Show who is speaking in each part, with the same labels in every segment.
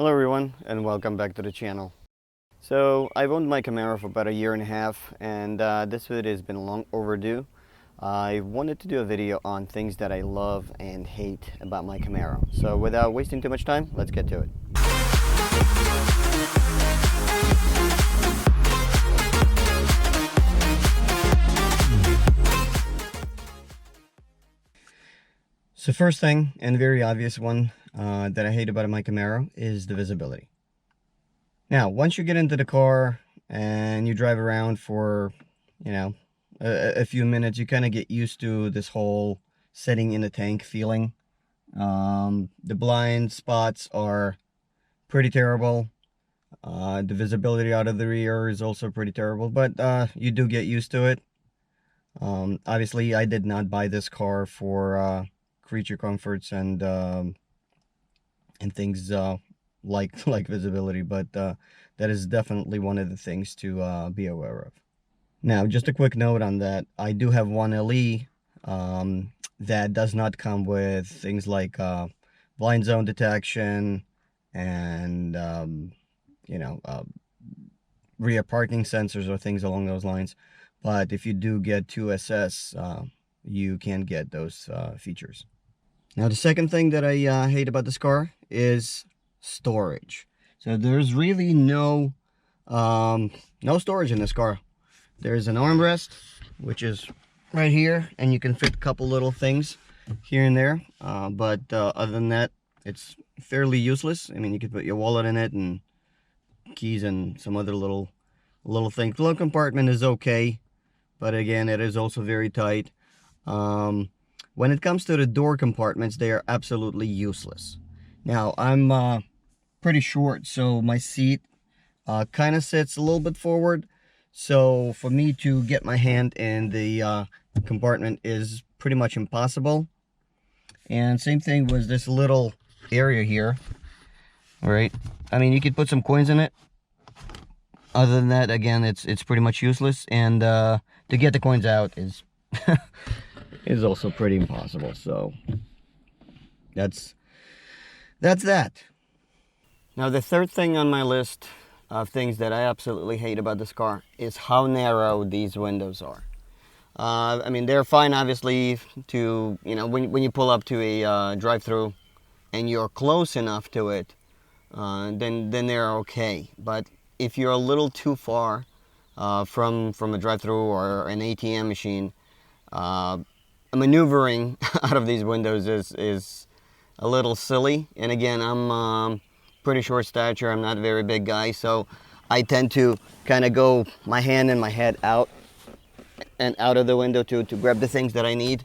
Speaker 1: Hello everyone and welcome back to the channel. So I've owned my Camaro for about a year and a half, and this video has been long overdue. I wanted to do a video on things that I love and hate about my Camaro. So without wasting too much time, let's get to it. So first thing, and very obvious one that I hate about my Camaro, is the visibility. Now, once you get into the car and you drive around for, a few minutes, you kind of get used to this whole sitting in the tank feeling. The blind spots are pretty terrible. The visibility out of the rear is also pretty terrible, but you do get used to it. Obviously, I did not buy this car for creature comforts and things like visibility, but that is definitely one of the things to be aware of. Now, just a quick note on that, I do have one LE that does not come with things like blind zone detection and rear parking sensors or things along those lines. But if you do get 2 SS, you can get those features. Now, the second thing that I hate about this car is storage. So there's really no storage in this car. There's an armrest, which is right here, and you can fit a couple little things here and there. But other than that, it's fairly useless. I mean, you could put your wallet in it and keys and some other little things. The glove compartment is okay, but again, it is also very tight. When it comes to the door compartments, they are absolutely useless. Now, I'm pretty short, so my seat kind of sits a little bit forward. So for me to get my hand in the compartment is pretty much impossible. And same thing with this little area here. All right. I mean, you could put some coins in it. Other than that, again, it's pretty much useless. And to get the coins out is is also pretty impossible. So that's that. Now, the third thing on my list of things that I absolutely hate about this car is how narrow these windows are. I mean, they're fine, obviously, to, when you pull up to a drive-through and you're close enough to it, then they're okay. But if you're a little too far from a drive-through or an ATM machine, maneuvering out of these windows is a little silly. And again, I'm pretty short stature. I'm not a very big guy, so I tend to kind of go my hand and my head out and out of the window to grab the things that I need.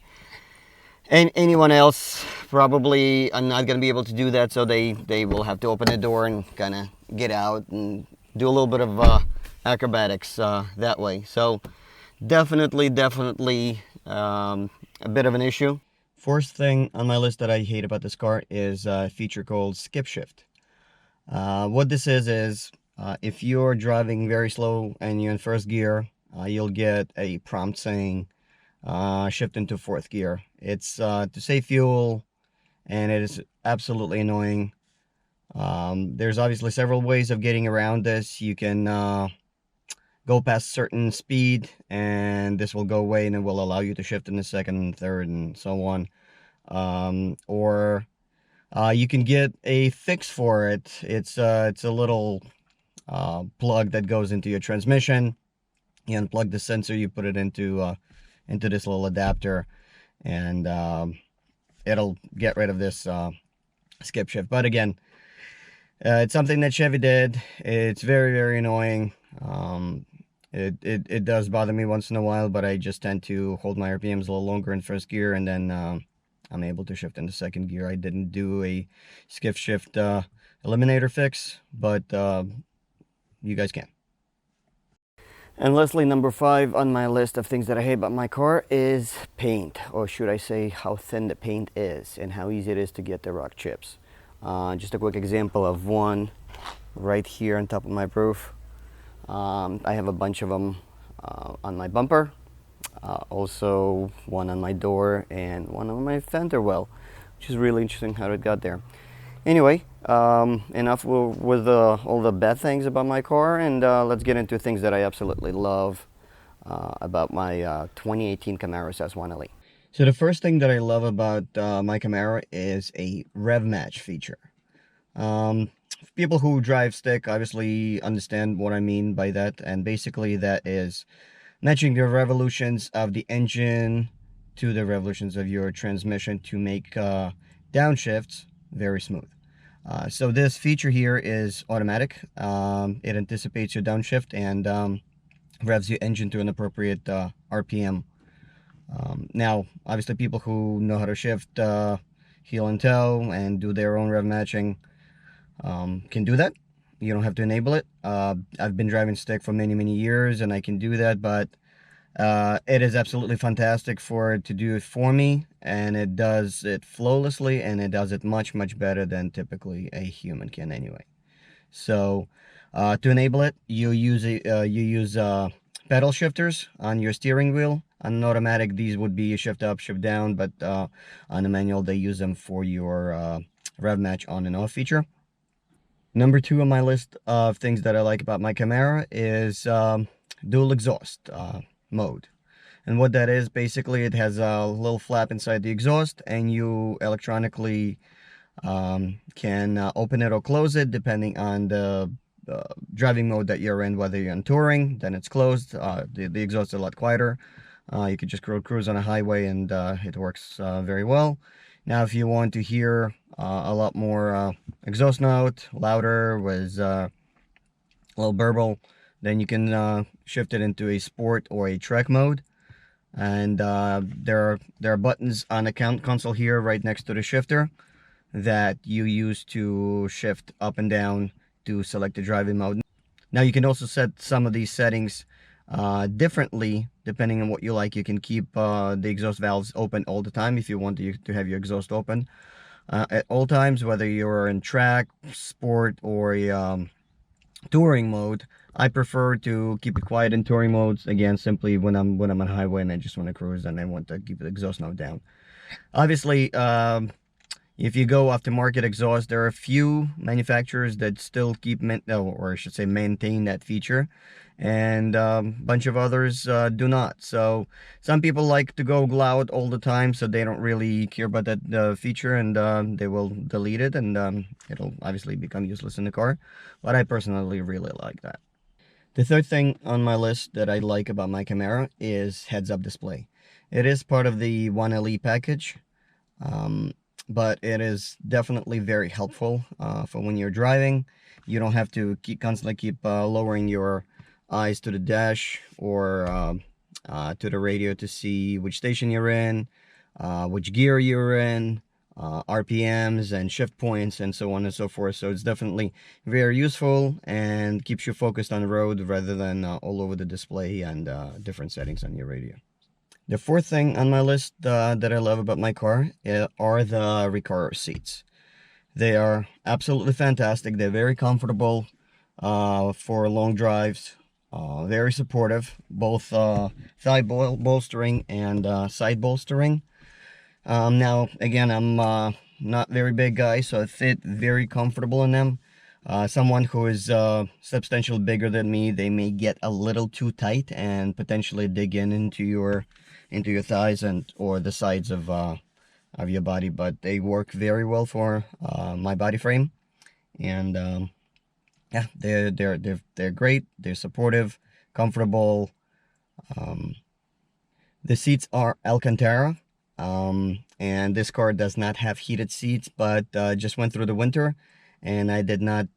Speaker 1: And anyone else probably are not going to be able to do that, so they will have to open the door and kind of get out and do a little bit of acrobatics that way. So definitely a bit of an issue. Fourth thing on my list that I hate about this car is a feature called skip shift. What this is if you're driving very slow and you're in first gear, you'll get a prompt saying shift into fourth gear. It's to save fuel, and it is absolutely annoying. There's obviously several ways of getting around this. You can go past certain speed and this will go away and it will allow you to shift in the second and third and so on. Or you can get a fix for it. It's a little plug that goes into your transmission. You unplug the sensor, you put it into this little adapter, and it'll get rid of this skip shift. But again, it's something that Chevy did. It's very annoying. It does bother me once in a while, but I just tend to hold my RPMs a little longer in first gear, and then I'm able to shift into second gear. I didn't do a skip shift eliminator fix, but you guys can. And lastly, number 5 on my list of things that I hate about my car is paint, or should I say how thin the paint is and how easy it is to get the rock chips. Just a quick example of one right here on top of my roof. I have a bunch of them on my bumper, also one on my door and one on my fender well, which is really interesting how it got there. Anyway, Enough with all the bad things about my car, and let's get into things that I absolutely love about my 2018 Camaro SS 1LE. So the first thing that I love about my Camaro is a Rev Match feature. People who drive stick obviously understand what I mean by that, and basically that is matching the revolutions of the engine to the revolutions of your transmission to make downshifts very smooth. So this feature here is automatic. It anticipates your downshift and revs your engine to an appropriate RPM. Now, obviously, people who know how to shift heel and toe and do their own rev matching can do that. You don't have to enable it. I've been driving stick for many years, and I can do that, but it is absolutely fantastic for it to do it for me, and it does it flawlessly, and it does it much better than typically a human can anyway. So to enable it, you use pedal shifters on your steering wheel. On an automatic, these would be shift up, shift down, but on a manual, they use them for your rev match on and off feature. Number 2 on my list of things that I like about my Camaro is dual exhaust mode. And what that is, basically, it has a little flap inside the exhaust, and you electronically can open it or close it depending on the driving mode that you're in. Whether you're on touring, then it's closed. The exhaust is a lot quieter. You could just cruise on a highway, and it works very well. Now, if you want to hear a lot more exhaust note, louder, with a little burble, then you can shift it into a sport or a track mode. And there are buttons on the console here right next to the shifter that you use to shift up and down to select the driving mode. Now, you can also set some of these settings differently depending on what you like. You can keep the exhaust valves open all the time if you want to have your exhaust open at all times, whether you're in track, sport, or a touring mode. I prefer to keep it quiet in touring modes, again, simply when I'm on highway and I just want to cruise and I want to keep the exhaust note down. Obviously, if you go aftermarket exhaust, there are a few manufacturers that still keep, or I should say maintain that feature, and a bunch of others do not. So some people like to go loud all the time, so they don't really care about that feature, and they will delete it, and it'll obviously become useless in the car. But I personally really like that. The third thing on my list that I like about my Camaro is heads-up display. It is part of the 1LE package, but it is definitely very helpful for when you're driving. You don't have to constantly keep lowering your eyes to the dash or to the radio to see which station you're in, which gear you're in, RPMs and shift points, and so on and so forth. So it's definitely very useful and keeps you focused on the road rather than all over the display and different settings on your radio. The fourth thing on my list that I love about my car are the Recaro seats. They are absolutely fantastic. They're very comfortable for long drives, very supportive, both thigh bolstering and side bolstering. Now, again, I'm not very big guy, so I fit very comfortable in them. Someone who is substantially bigger than me, they may get a little too tight and potentially dig into your thighs and or the sides of your body. But they work very well for my body frame, and yeah, they're great. They're supportive, comfortable. The seats are Alcantara. And this car does not have heated seats, but just went through the winter, and I did not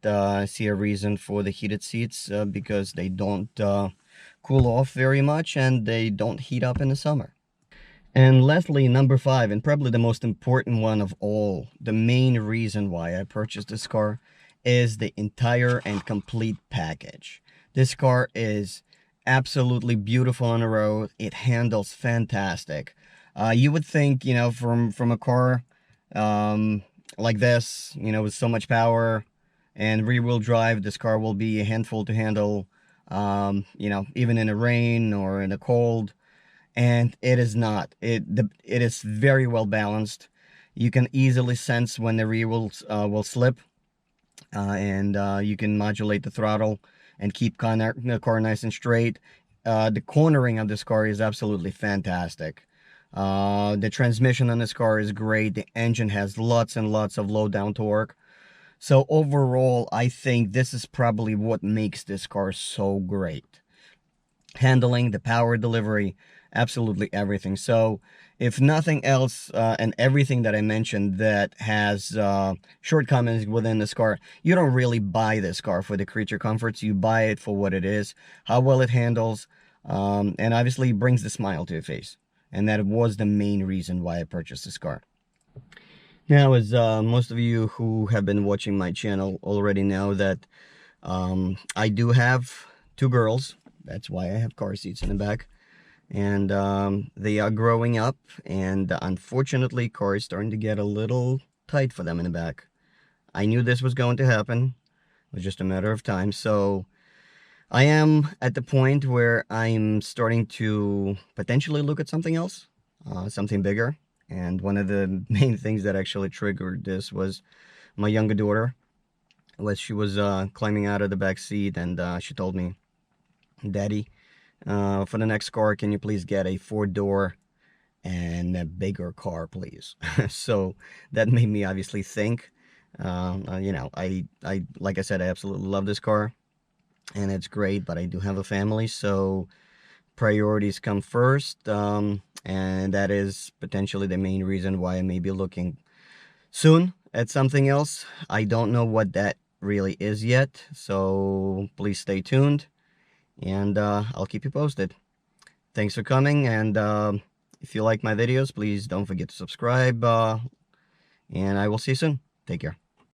Speaker 1: see a reason for the heated seats because they don't cool off very much and they don't heat up in the summer. And lastly, number 5, and probably the most important one of all, the main reason why I purchased this car is the entire and complete package. This car is absolutely beautiful on the road. It handles fantastic. You would think, you know, from a car like this, you know, with so much power and rear-wheel drive, this car will be a handful to handle, you know, even in the rain or in the cold. And it is not. It is very well balanced. You can easily sense when the rear wheels will slip. and you can modulate the throttle and keep the car nice and straight. The cornering of this car is absolutely fantastic. The transmission on this car is great. The engine has lots and lots of low down torque. So overall, I think this is probably what makes this car so great. Handling, the power delivery, absolutely everything. So if nothing else, and everything that I mentioned that has shortcomings within this car, you don't really buy this car for the creature comforts. You buy it for what it is, how well it handles, and obviously brings the smile to your face. And that was the main reason why I purchased this car. Now, as most of you who have been watching my channel already know, that I do have two girls. That's why I have car seats in the back. And they are growing up, and unfortunately, car is starting to get a little tight for them in the back. I knew this was going to happen. It was just a matter of time. So I am at the point where I'm starting to potentially look at something else, something bigger. And one of the main things that actually triggered this was my younger daughter. She was climbing out of the back seat, and she told me, "Daddy, for the next car, can you please get a 4-door and a bigger car, please?" So that made me obviously think. You know, like I said, I absolutely love this car, and it's great, but I do have a family, so priorities come first, and that is potentially the main reason why I may be looking soon at something else. I don't know what that really is yet, so please stay tuned, and I'll keep you posted. Thanks for coming, and if you like my videos, please don't forget to subscribe, and I will see you soon. Take care.